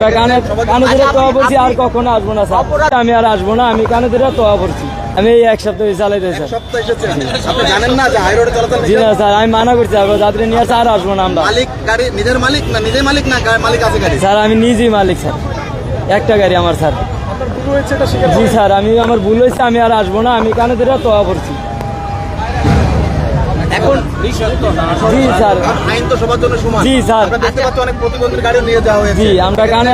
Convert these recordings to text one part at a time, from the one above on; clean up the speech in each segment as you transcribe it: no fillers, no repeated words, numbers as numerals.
কানে ধরে তোয়া বলছি আর কখনো আসবো না স্যার, আমি আর আসবো না, আমি কানে ধরে তোয়া বলছি। আমি এই এক সপ্তাহ চালাইতে স্যার। জানেন না যে হাই রোডে চলাচল জি না স্যার, আমি মানা করছি যাত্রী নিয়ে আসে আর আসবো না আমরা। মালিক গাড়ি নিজের মালিক না নিজের মালিক না মালিক আছে গাড়ি? স্যার আমি নিজেই মালিক স্যার, একটা গাড়ি আমার স্যার। জি স্যার, আমার ভুল হয়েছে, আমি আর আসবো না, আমি কানে ধরে তোয়া বলছি। এখন জি স্যার, আইন তো সবার জন্য সমান। জি স্যার, আমরা দেখতে পাচ্ছি অনেক প্রতিবন্ধী গাড়ি নিয়ে যাওয়া হয়েছে। জি আমরা কানে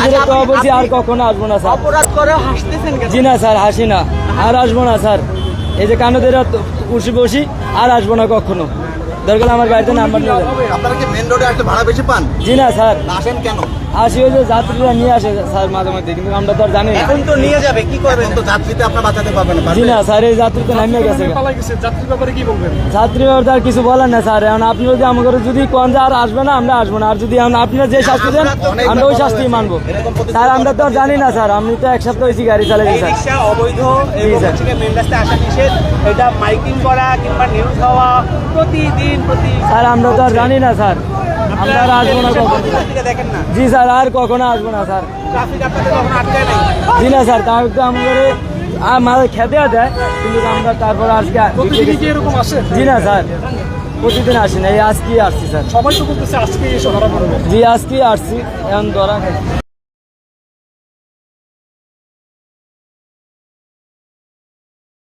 ধরে তোয়া বলছি আর কখনো আসবো না স্যার। অপরাধ করে হাসতেছেন কেন? জি না স্যার, হাসি না, আর আসবো না স্যার। এই যে কানে ধরে বসি আর আসবো না কখনো। দরকার আমার গাড়িতে নাম্বার নিয়ে যান। আপনারা কি মেন রোডে আসলে ভাড়া বেশি পান? জি না স্যার, আসেন কেন? আসি ওই যে যাত্রীরা নিয়ে আসে স্যার মাঝে মধ্যে, কিন্তু আমরা তো আর জানি না। এখন তো নিয়ে যাবে, কি করবেন? এখন তো যাত্রীতে আপনারা বাঁচাতে পারবেন না। জি না স্যার, এই যাত্রী তো নামিয়ে গেছে। যাত্রীর ব্যাপারে কি বলবেন? যাত্রী ব্যাপারে আর কিছু বলেন না স্যার। এখন আপনি যদি আমাকে যদি কোন যে আর আসবে না, আমরা আসবো না। আর যদি আপনারা যে শাস্তি দেন আমরা ওই শাস্তি মানবো স্যার। আমরা তো আর জানি না স্যার, আমি তো এক সপ্তাহ হয়েছি গাড়ি চালাইছি স্যার। রিক্সা অবৈধ জি এবং স্যার। মেন রাস্তায় আসা নিষেধ, এটা মাইকিং করা কিংবা নিউজ হওয়া প্রতিদিন স্যার আমরা তো আর জানি না স্যার, আমরা আর আসবো না কখনো। দেখেন না, জি স্যার, আর কখনো আসবো না স্যার। ট্রাফিক আপনাদের কখনো আটকায় নাই? জি না স্যার, তার তো আমাদের আমাদের খেতে দেয়, কিন্তু আমরা তারপর আজকে এরকম আসে? জি না স্যার, প্রতিদিন আসি না, এই আজকেই আসছি স্যার। সবাই তো বলতেছে আজকে এসে ধরা পড়বে। জি আজকেই আসছি, এখন ধরা